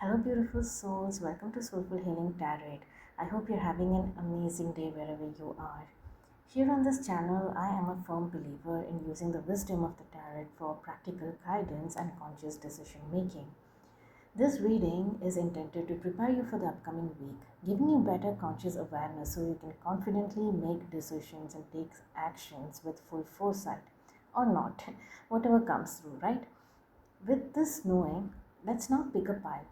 Hello, beautiful souls. Welcome to Soulful Healing Tarot. I hope you're having an amazing day wherever you are. Here on this channel, I am a firm believer in using the wisdom of the tarot for practical guidance and conscious decision making. This reading is intended to prepare you for the upcoming week, giving you better conscious awareness so you can confidently make decisions and take actions with full foresight or not, whatever comes through, right? With this knowing, let's now pick a pile.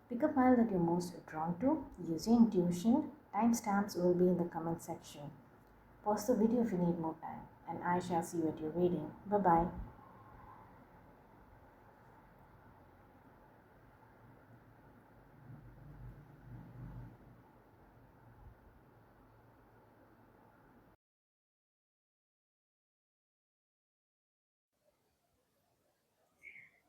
Pick a pile that you're most drawn to. Use your intuition. Timestamps will be in the comment section. Pause the video if you need more time, and I shall see you at your reading. Bye bye.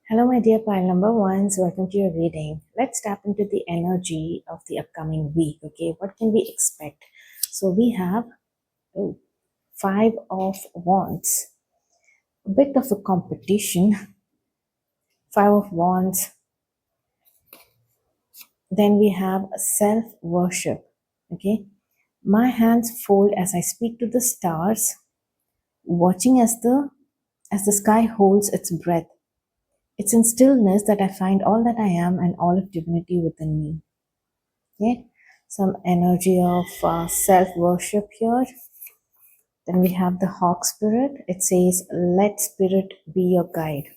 Hello, my dear pile number ones. Welcome to your reading. Let's tap into the energy of the upcoming week. Okay, what can we expect? So we have oh, Five of Wands, a bit of a competition. Five of Wands. Then we have self worship. Okay, my hands fold as I speak to the stars, watching as the sky holds its breath. It's in stillness that I find all that I am and all of divinity within me. Okay, some energy of self worship here. Then we have the hawk spirit. It says, "Let spirit be your guide."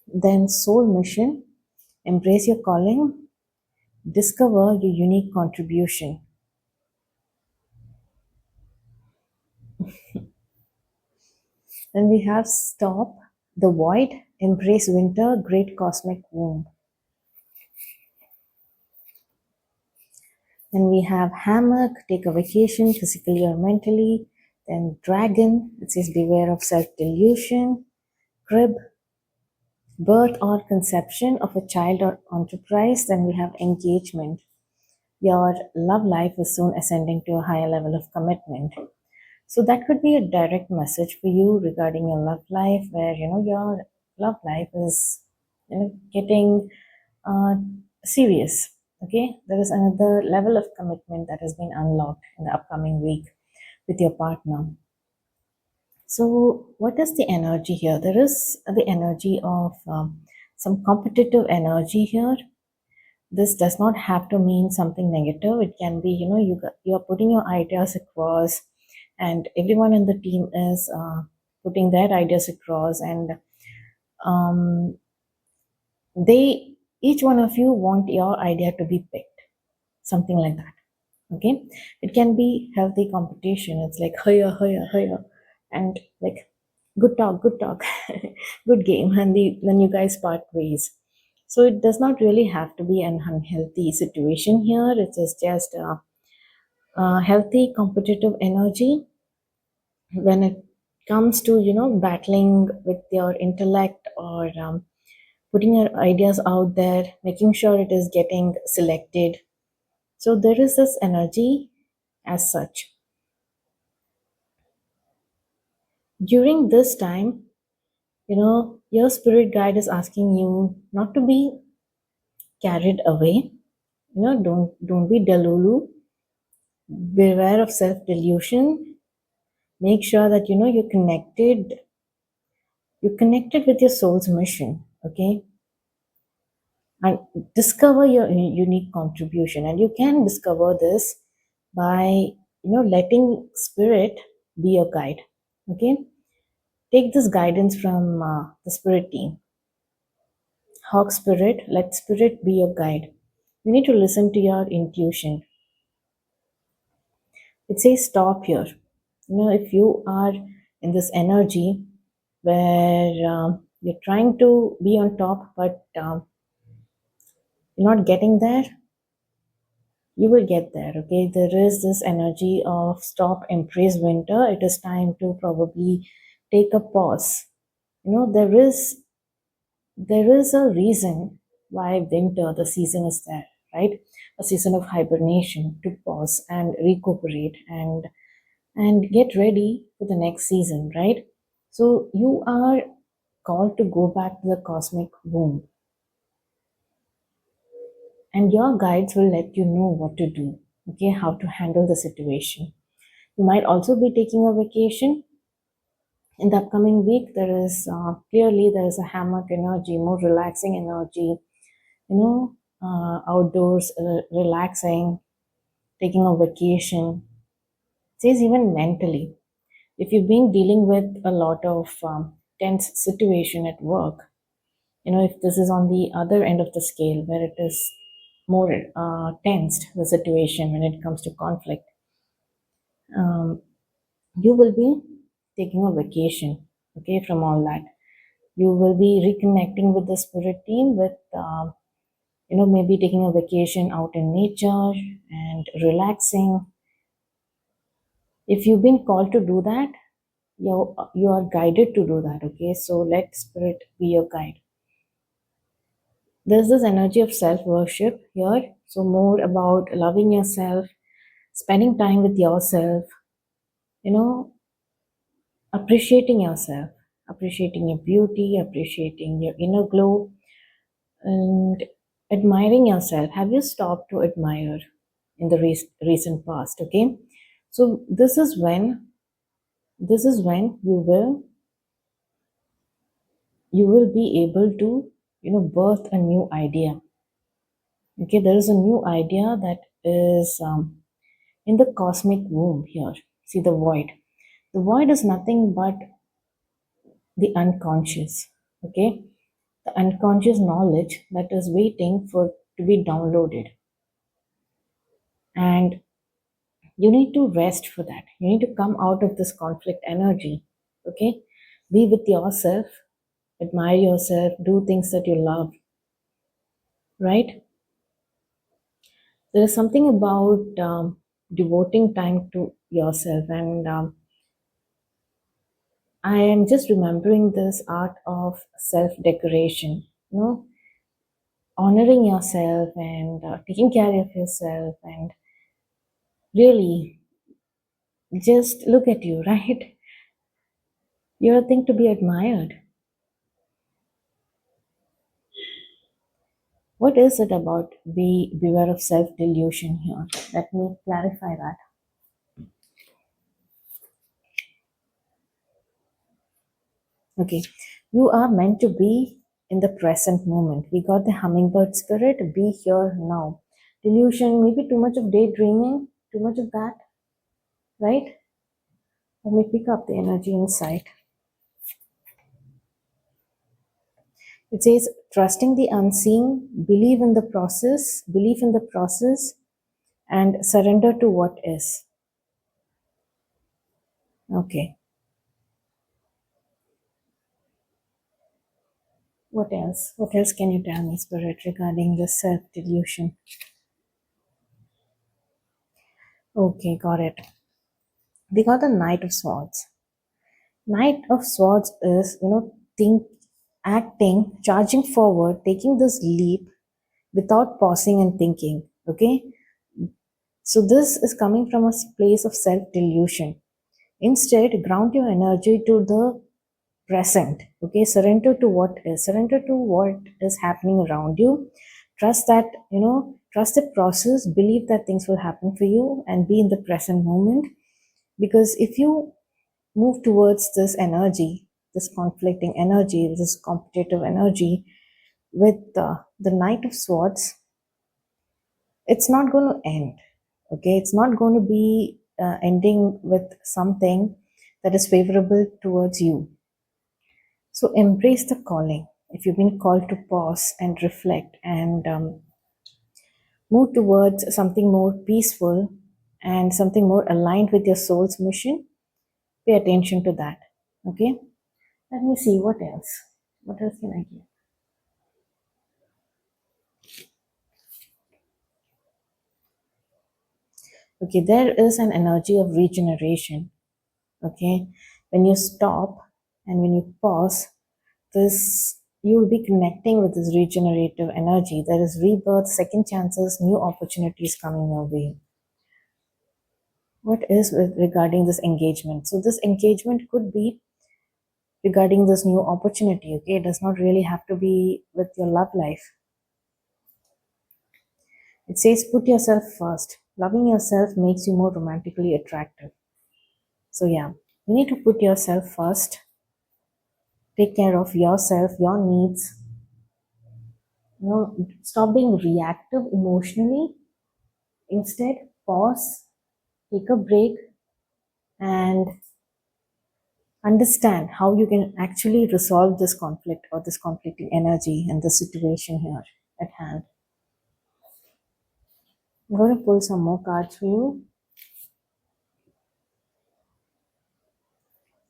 Then soul mission. Embrace your calling. Discover your unique contribution. Then we have stop the void. Embrace winter. Great cosmic womb. Then we have hammock, take a vacation physically or mentally. Then dragon, it says beware of self-delusion. Crib, birth or conception of a child or enterprise. Then we have engagement. Your love life is soon ascending to a higher level of commitment. So that could be a direct message for you regarding your love life, where your love life is getting uh, serious. Okay, there is another level of commitment that has been unlocked in the upcoming week with your partner. So, what is the energy here? There is the energy of some competitive energy here. This does not have to mean something negative. It can be, you are putting your ideas across, and everyone in the team is putting their ideas across, and um, they each one of you want your idea to be picked, something like that. Okay, it can be healthy competition. It's like higher, higher, higher, and like good talk, good game, and then you guys part ways. So it does not really have to be an unhealthy situation here. It is just a healthy competitive energy when it comes to battling with your intellect, or putting your ideas out there, making sure it is getting selected. So there is this energy as such. During this time, your spirit guide is asking you not to be carried away. Don't be delulu. Beware of self delusion. Make sure that you're connected with your soul's mission. Okay, and discover your unique contribution. And you can discover this by letting spirit be your guide. Okay, take this guidance from the spirit team. Hawk spirit, let spirit be your guide. You need to listen to your intuition. It says stop here. If you are in this energy where you're trying to be on top, but you're not getting there, you will get there. Okay, there is this energy of stop, embrace winter. It is time to probably take a pause. There is a reason why winter, the season, is there, right? A season of hibernation, to pause and recuperate and get ready for the next season, right? So you are called to go back to the cosmic womb. and your guides will let you know what to do, okay, how to handle the situation. You might also be taking a vacation in the upcoming week. There is clearly there is a hammock energy, more relaxing energy, you know, outdoors, relaxing, taking a vacation. It says even mentally, if you've been dealing with a lot of tense situation at work, if this is on the other end of the scale where it is more tensed, the situation when it comes to conflict, um, you will be taking a vacation, okay, from all that. You will be reconnecting with the spirit team, with maybe taking a vacation out in nature and relaxing. If you've been called to do that, you are guided to do that, okay? So let spirit be your guide. There's this energy of self worship here, so more about loving yourself, spending time with yourself, you know appreciating yourself, appreciating your beauty, appreciating your inner glow, and admiring yourself. Have you stopped to admire in the recent past? Okay, so this is when you will be able to birth a new idea. Okay, there is a new idea that is in the cosmic womb here. See the void. The void is nothing but the unconscious. Okay, the unconscious knowledge that is waiting for to be downloaded, and you need to rest for that. You need to come out of this conflict energy. Okay, be with yourself, admire yourself, do things that you love, right? There is something about devoting time to yourself, and I am just remembering this art of self decoration, honoring yourself and taking care of yourself, and really just look at you, right? You're a thing to be admired. What is it about be beware of self delusion here? Let me clarify that. Okay, you are meant to be in the present moment. We got the hummingbird spirit, be here now. Delusion, maybe too much of daydreaming, too much of that, right? Let me pick up the energy inside. It says trusting the unseen, believe in the process, and surrender to what is. Okay. What else? What else can you tell me, Spirit, regarding the self delusion? Okay, got it. We got the Knight of Swords. Knight of Swords is, acting, charging forward, taking this leap without pausing and thinking. Okay, so this is coming from a place of self delusion. Instead, ground your energy to the present. Okay, surrender to what is happening around you. Trust that, trust the process, believe that things will happen for you, and be in the present moment. Because if you move towards this energy, this conflicting energy, this competitive energy with the Knight of Swords, it's not going to end. Okay, it's not going to be ending with something that is favorable towards you. So embrace the calling. If you've been called to pause and reflect and move towards something more peaceful and something more aligned with your soul's mission, pay attention to that. Okay, let me see what else. What else can I give? Okay, there is an energy of regeneration. Okay, when you stop and when you pause, this you will be connecting with this regenerative energy. There is rebirth, second chances, new opportunities coming your way. What is regarding this engagement? So this engagement could be regarding this new opportunity. Okay, it does not really have to be with your love life. It says put yourself first. Loving yourself makes you more romantically attractive. So yeah, you need to put yourself first. Take care of yourself, your needs. Stop being reactive emotionally. Instead, pause, take a break, and understand how you can actually resolve this conflict or this conflicting energy and the situation here at hand. I'm going to pull some more cards for you.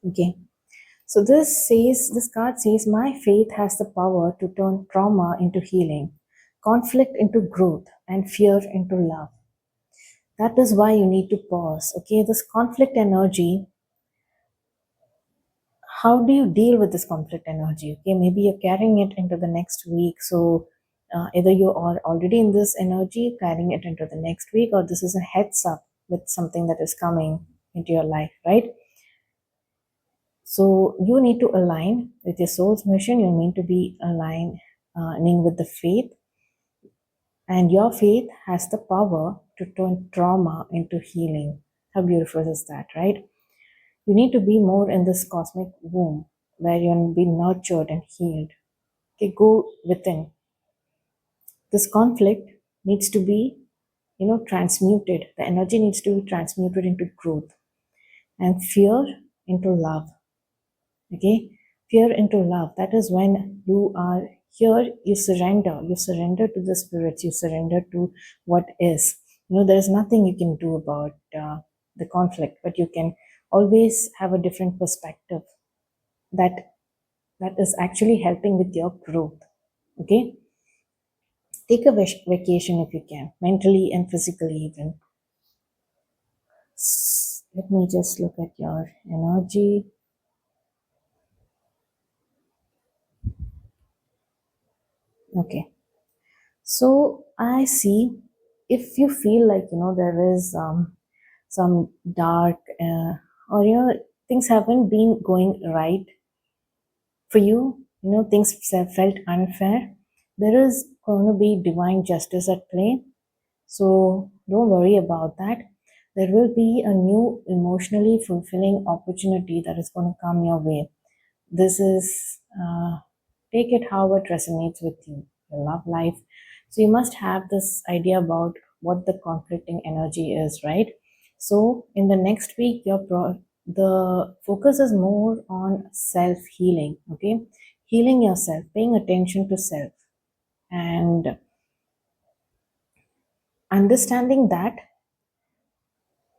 Okay. So this card says, my faith has the power to turn trauma into healing, conflict into growth, and fear into love. That is why you need to pause. Okay. This conflict energy, how do you deal with this conflict energy? Okay, maybe you're carrying it into the next week. So either you are already in this energy carrying it into the next week, or this is a heads up with something that is coming into your life, right? So you need to align with your soul's mission. You need to be aligning with the faith, and your faith has the power to turn trauma into healing. How beautiful is that, right? You need to be more in this cosmic womb where you'll be nurtured and healed. Okay, go within. This conflict needs to be, transmuted. The energy needs to be transmuted into growth and fear into love. Okay, fear into love. That is when you are here, you surrender. You surrender to the spirits, you surrender to what is. There is nothing you can do about the conflict, but you can always have a different perspective that that is actually helping with your growth. Okay, take a vacation if you can, mentally and physically even. Let me just look at your energy. Okay, so I see, if you feel like there is some dark or things haven't been going right for you, things have felt unfair, there is going to be divine justice at play. So don't worry about that. There will be a new emotionally fulfilling opportunity that is going to come your way. This is, take it how it resonates with you, your love life. So you must have this idea about what the conflicting energy is, right? So in the next week, the focus is more on self healing, okay? Healing yourself, paying attention to self, and understanding that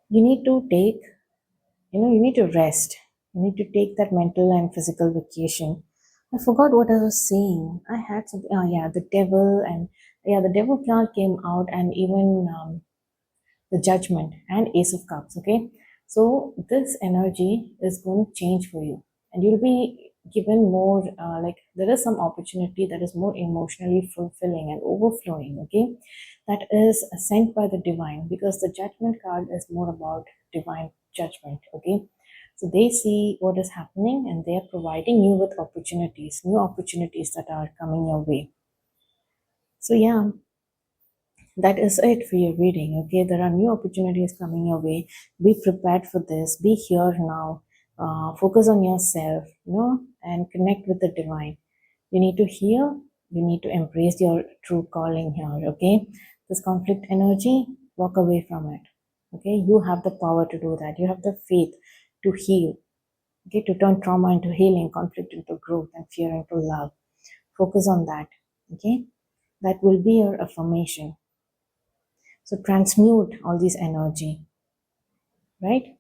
you need to take, you need to rest. You need to take that mental and physical vacation. I forgot what I was saying. I had something. Oh, yeah, the devil, and yeah, the devil card came out, and even the judgment and ace of cups. Okay, so this energy is going to change for you, and you'll be given more, like there is some opportunity that is more emotionally fulfilling and overflowing. Okay, that is sent by the divine, because the judgment card is more about divine judgment. Okay, so they see what is happening and they are providing you with opportunities, new opportunities that are coming your way. So yeah, that is it for your reading. Okay, there are new opportunities coming your way. Be prepared for this. Be here now. Focus on yourself, and connect with the divine. You need to heal. You need to embrace your true calling here. Okay, this conflict energy, walk away from it. Okay, you have the power to do that. You have the faith to heal. Okay, to turn trauma into healing, conflict into growth, and fear into love. Focus on that. Okay, that will be your affirmation. So transmute all this energy, right?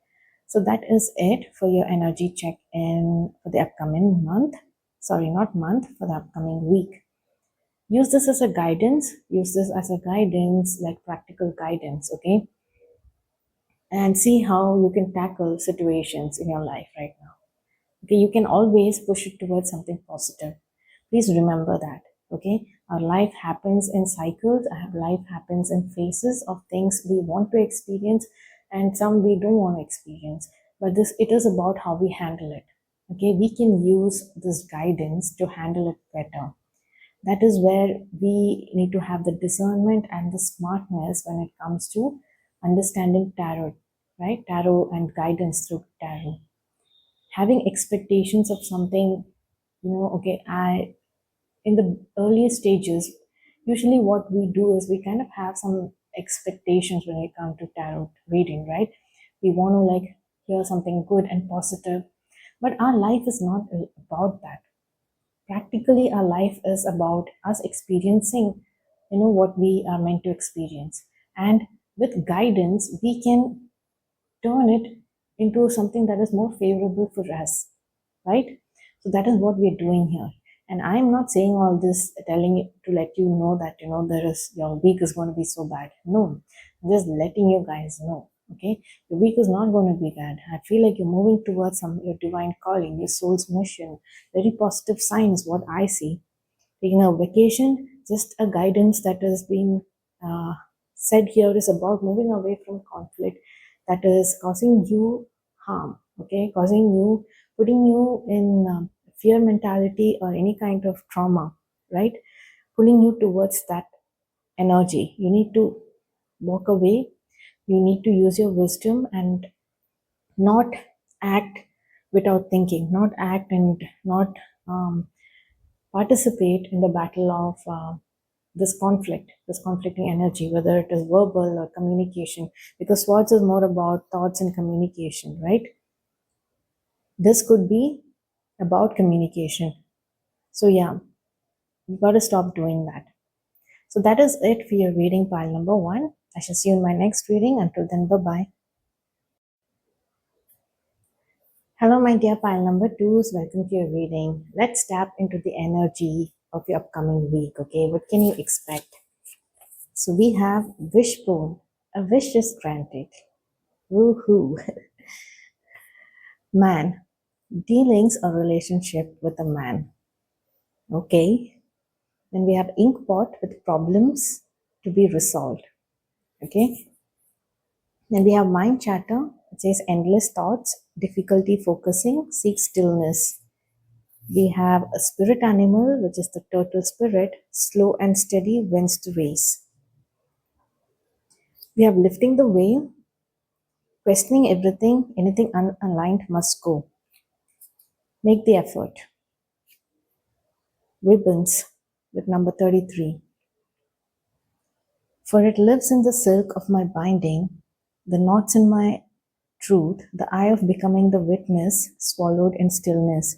So that is it for your energy check in for the upcoming month. Sorry, not month, for the upcoming week. Use this as a guidance. Use this as a guidance, like practical guidance, okay? And see how you can tackle situations in your life right now. Okay, you can always push it towards something positive. Please remember that. Okay, our life happens in cycles. Our life happens in phases of things we want to experience and some we don't want to experience. But this, it is about how we handle it. Okay, we can use this guidance to handle it better. That is where we need to have the discernment and the smartness when it comes to understanding tarot, right? Tarot and guidance through tarot. Having expectations of something, okay, in the earlier stages, usually what we do is we kind of have some expectations when it comes to tarot reading, right? We want to like hear something good and positive, but our life is not about that. Practically, our life is about us experiencing, what we are meant to experience. And with guidance, we can turn it into something that is more favorable for us, right? So that is what we're doing here. And I'm not saying all this telling it to let you know that there is your week is going to be so bad. No, I'm just letting you guys know. Okay, your week is not going to be bad. I feel like you're moving towards your divine calling, your soul's mission. Very positive signs. What I see, taking a vacation, just a guidance that is being uh, said here is about moving away from conflict that is causing you harm, okay, causing you, putting you in fear mentality or any kind of trauma, right? Pulling you towards that energy. You need to walk away. You need to use your wisdom and not act without thinking, not act and not participate in the battle of this conflicting energy, whether it is verbal or communication, because swords is more about thoughts and communication, right? This could be about communication. So, yeah, you got to stop doing that. So, that is it for your reading pile number one. I shall see you in my next reading. Until then, bye bye. Hello, my dear pile number twos. Welcome to your reading. Let's tap into the energy of your upcoming week. Okay, what can you expect? So we have wishbone. A wish is granted. Woohoo. Man. Dealings or relationship with a man. Okay. Then we have inkpot with problems to be resolved. Okay. Then we have mind chatter. It says endless thoughts, difficulty focusing, seek stillness. We have a spirit animal, which is the turtle spirit, slow and steady wins the race. We have lifting the veil, questioning everything, anything unaligned must go. Make the effort. Ribbons with number 33. For it lives in the silk of my binding, the knots in my truth, the eye of becoming the witness, swallowed in stillness.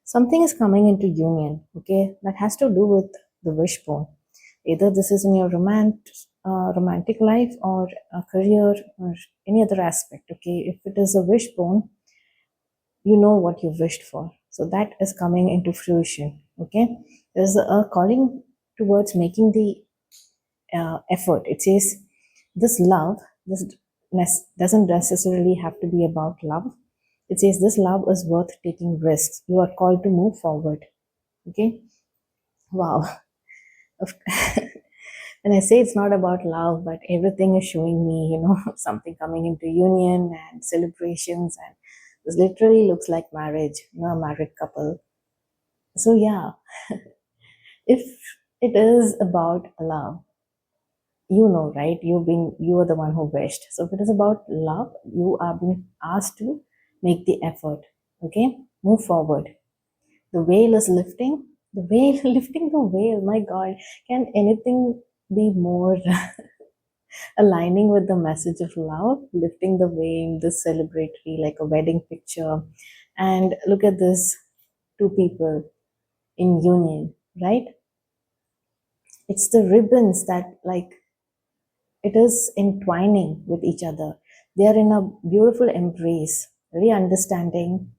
Something is coming into union, okay? That has to do with the wishbone. Either this is in your romantic life or a career or any other aspect, okay? If it is a wishbone, you know what you wished for. So that is coming into fruition. Okay, there's a calling towards making the effort. It says this love, this doesn't necessarily have to be about love. It says this love is worth taking risks. You are called to move forward. Okay, wow. And I say it's not about love, but everything is showing me, something coming into union and celebrations, and this literally looks like marriage, a married couple. So yeah, if it is about love, right? You are the one who wished. So if it is about love, you are being asked to make the effort. Okay, move forward. The veil is lifting. The veil, lifting the veil. My God, can anything be more aligning with the message of love? Lifting the veil, this celebratory, like a wedding picture. And look at this, two people in union, right? It's the ribbons that, like, it is entwining with each other. They are in a beautiful embrace, very understanding.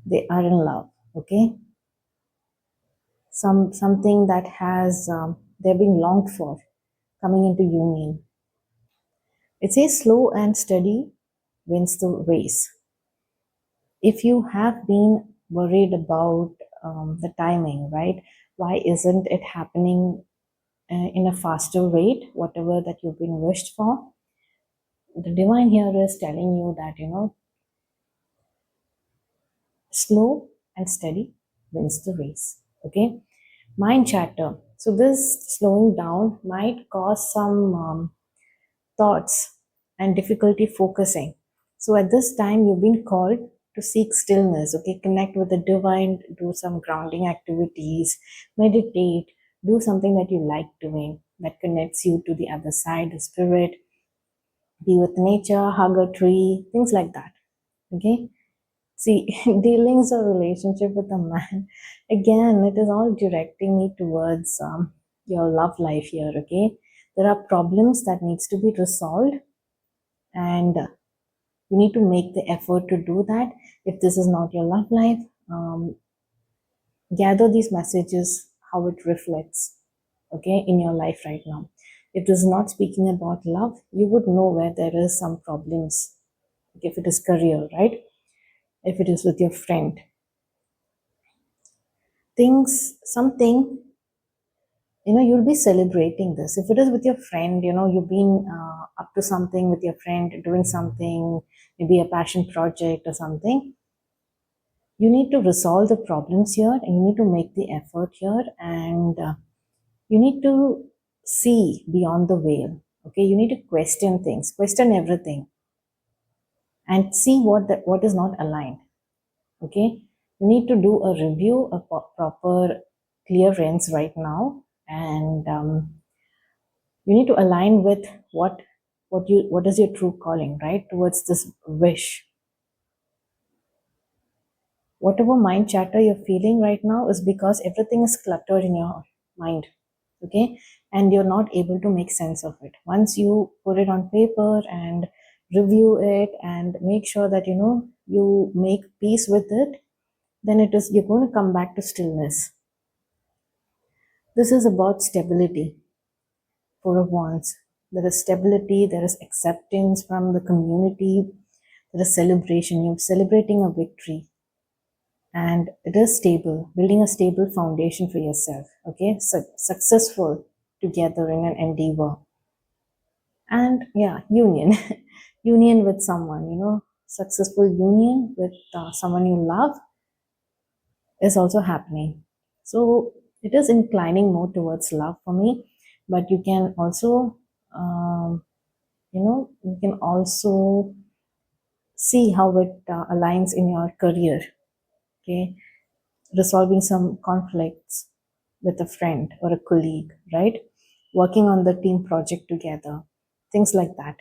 They are in love. Okay, something that has they're being longed for, coming into union. It says slow and steady wins the race. If you have been worried about the timing, right? Why isn't it happening in a faster rate? Whatever that you've been wished for, the divine here is telling you that slow and steady wins the race. Okay, mind chatter. So this slowing down might cause some thoughts and difficulty focusing. So at this time, you've been called to seek stillness, okay? Connect with the divine, do some grounding activities, meditate, do something that you like doing that connects you to the other side, the spirit, be with nature, hug a tree, things like that, okay? See, dealings or relationship with a man, again, it is all directing me towards your love life here, okay? There are problems that needs to be resolved, and you need to make the effort to do that. If this is not your love life, gather these messages, how it reflects, okay, in your life right now. If this is not speaking about love, you would know where there is some problems. If it is career, right? If it is with your friend, things, something, you'll be celebrating this. If it is with your friend, you've been up to something with your friend, doing something, maybe a passion project or something, you need to resolve the problems here, and you need to make the effort here, and you need to see beyond the veil. Okay, you need to question things, question everything, and see what is not aligned. Okay, you need to do a review, a proper clearance right now, and you need to align with what is your true calling, right, towards this wish. Whatever mind chatter you're feeling right now is because everything is cluttered in your mind, okay, and you're not able to make sense of it. Once you put it on paper and review it and make sure that you make peace with it, then you're going to come back to stillness. This is about stability. Four of Wands. There is stability, there is acceptance from the community, there is celebration. You're celebrating a victory, and it is stable, building a stable foundation for yourself. Okay, successful together in an endeavor, and yeah, union, union with someone. Successful union with someone you love is also happening. So it is inclining more towards love for me, but you can also, you can also see how it aligns in your career. Okay, resolving some conflicts with a friend or a colleague, right? Working on the team project together, things like that.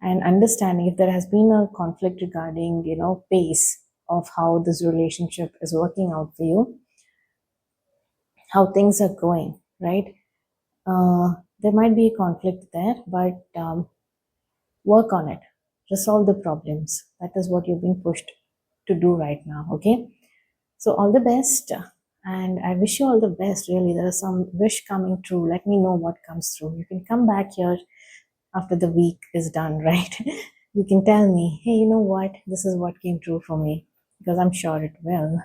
And understanding if there has been a conflict regarding, pace of how this relationship is working out for you, how things are going, right? There might be a conflict there, but work on it, resolve the problems. That is what you're being pushed to do right now, okay? So all the best, and I wish you all the best. Really, there is some wish coming true. Let me know what comes through. You can come back here after the week is done, right? You can tell me, hey, you know what? This is what came true for me, because I'm sure it will.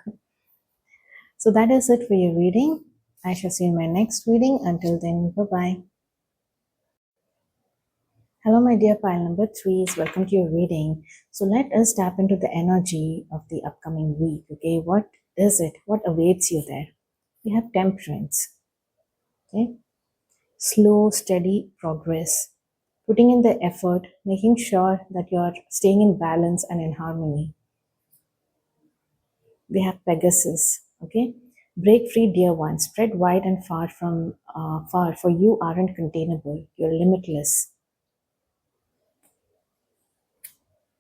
So that is it for your reading. I shall see you in my next reading. Until then, bye bye. Hello, my dear pile number threes. Welcome to your reading. So let us tap into the energy of the upcoming week. Okay, what is it? What awaits you there? We have temperance. Okay, slow, steady progress. Putting in the effort, making sure that you're staying in balance and in harmony. We have Pegasus. Okay, break free, dear one. Spread wide and far. For you aren't containable. You're limitless.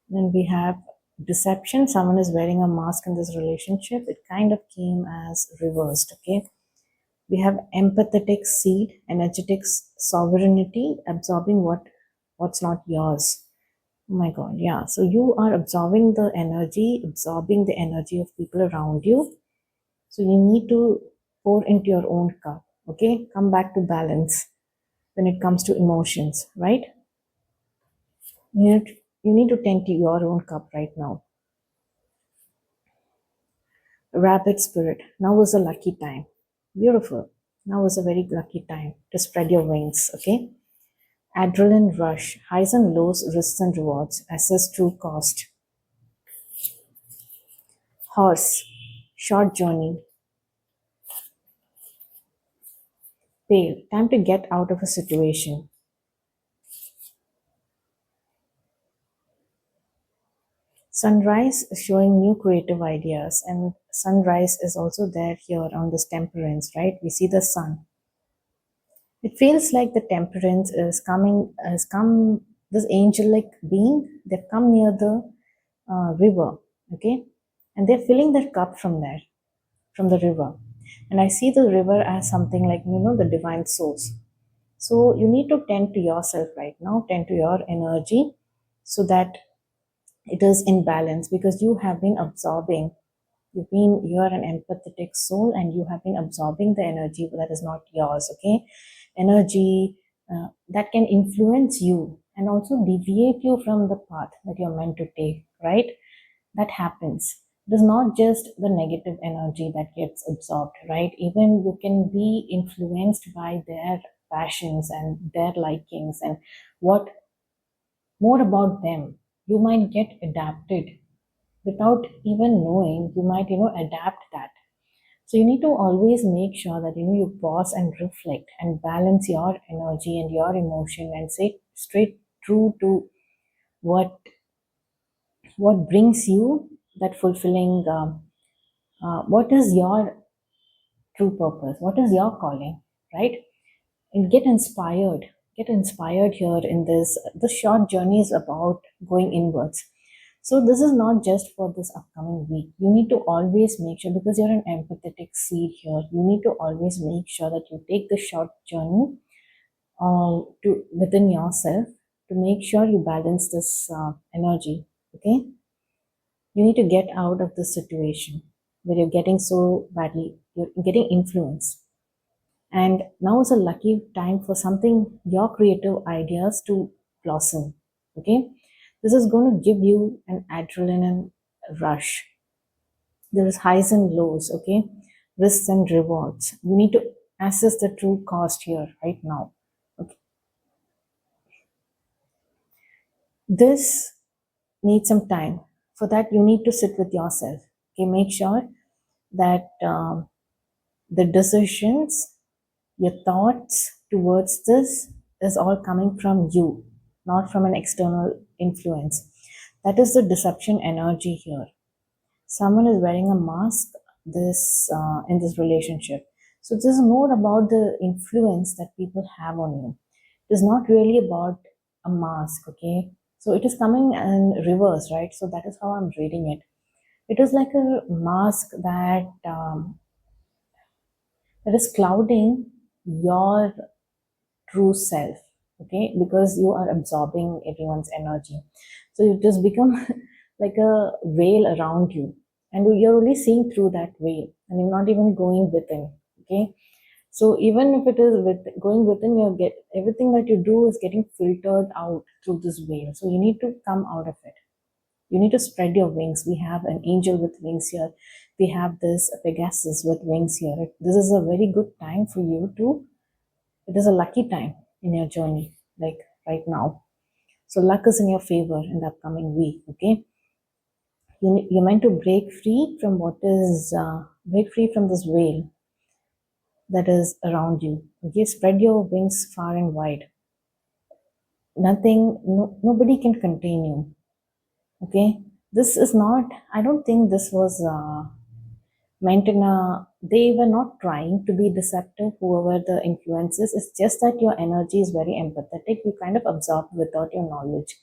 Then we have deception. Someone is wearing a mask in this relationship. It kind of came as reversed. Okay. We have empathetic seed, energetic sovereignty, absorbing what's not yours. Oh my God, yeah. So you are absorbing the energy of people around you. So you need to pour into your own cup. Okay, come back to balance when it comes to emotions, right? You need to tend to your own cup right now. Rabbit spirit. Now is a lucky time. Beautiful. Now is a very lucky time to spread your wings. Okay. Adrenaline rush. Highs and lows, risks and rewards. Assess true cost. Horse. Short journey. Pale, time to get out of a situation. Sunrise is showing new creative ideas, and sunrise is also there here on this temperance, right? We see the sun. It feels like the temperance is coming, has come, this angelic being, they've come near the river, okay? And they're filling their cup from there, from the river. And I see the river as something like, the divine source. So you need to tend to yourself right now, tend to your energy so that it is in balance, because you have been absorbing, you're an empathetic soul and you have been absorbing the energy that is not yours, okay? Energy that can influence you and also deviate you from the path that you're meant to take, right? That happens. It is not just the negative energy that gets absorbed, right? Even you can be influenced by their passions and their likings and what more about them. You might get adapted without even knowing. You might, adapt that. So you need to always make sure that you pause and reflect and balance your energy and your emotion and say straight true to what what brings you that fulfilling. What is your true purpose? What is your calling, right? And get inspired here in this. The short journey is about going inwards. So this is not just for this upcoming week. You need to always make sure, because you're an empathetic seed here, you need to always make sure that you take the short journey to within yourself to make sure you balance this energy. Okay, you need to get out of this situation where you're getting so badly, you're getting influenced. And now is a lucky time for something, your creative ideas to blossom. Okay. This is going to give you an adrenaline rush. There is highs and lows. Okay. Risks and rewards. You need to assess the true cost here right now. Okay. This needs some time. For that, you need to sit with yourself. Okay. Make sure that the decisions, your thoughts towards this is all coming from you, not from an external influence. That is the deception energy here. Someone is wearing a mask this in this relationship. So this is more about the influence that people have on you. It is not really about a mask, okay? So it is coming in reverse, right? So that is how I'm reading it. It is like a mask that is clouding your true self, okay? Because you are absorbing everyone's energy. So you just become like a veil around you, and you're only seeing through that veil, and you're not even going within, okay? So even if it is with going within, you get everything that you do is getting filtered out through this veil. So you need to come out of it. You need to spread your wings. We have an angel with wings here. We have this Pegasus with wings here. This is a very good time for you to, it is a lucky time in your journey, like right now. So luck is in your favor in the upcoming week, okay? You're meant to break free from this veil that is around you, okay? Spread your wings far and wide. Nobody can contain you, okay? This is not, I don't think this was meant in a, they were not trying to be deceptive, whoever the influences. It's just that your energy is very empathetic. You kind of absorb without your knowledge.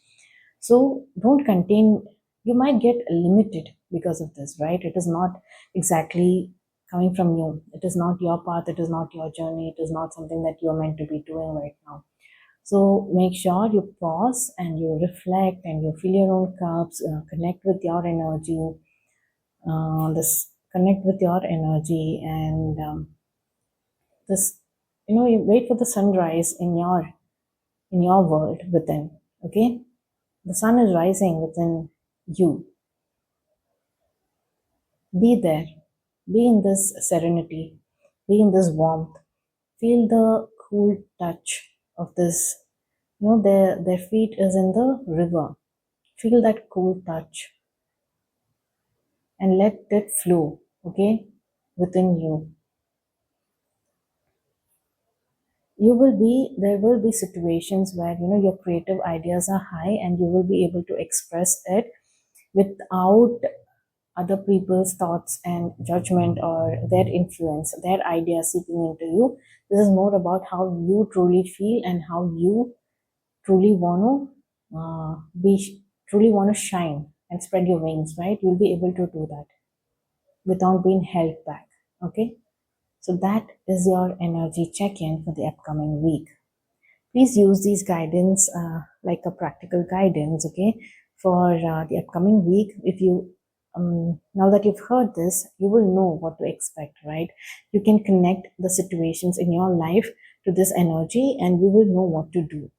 So don't contain, you might get limited because of this, right? It is not exactly coming from you. It is not your path. It is not your journey. It is not something that you're meant to be doing right now. So make sure you pause and you reflect and you fill your own cups, connect with your energy, this connect with your energy, and this, you wait for the sunrise in your world within, okay? The sun is rising within you. Be there, be in this serenity, be in this warmth, feel the cool touch of this, their feet is in the river. Feel that cool touch and let it flow, okay, within you. there will be situations where your creative ideas are high, and you will be able to express it without other people's thoughts and judgment or their influence, their ideas seeping into you. This is more about how you truly feel and how you truly want to truly want to shine and spread your wings, right? You'll be able to do that without being held back. Okay, so that is your energy check-in for the upcoming week. Please use these guidance like a practical guidance, okay, for the upcoming week. If you now that you've heard this, you will know what to expect, right? You can connect the situations in your life to this energy, and you will know what to do.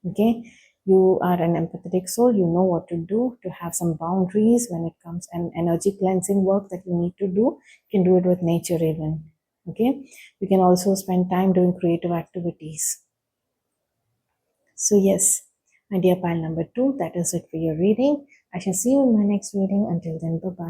Okay, you are an empathetic soul. You know what to do to have some boundaries when it comes and energy cleansing work that you need to do. You can do it with nature even. Okay, you can also spend time doing creative activities. So, yes, my dear pile number two, that is it for your reading. I shall see you in my next reading. Until then, bye bye.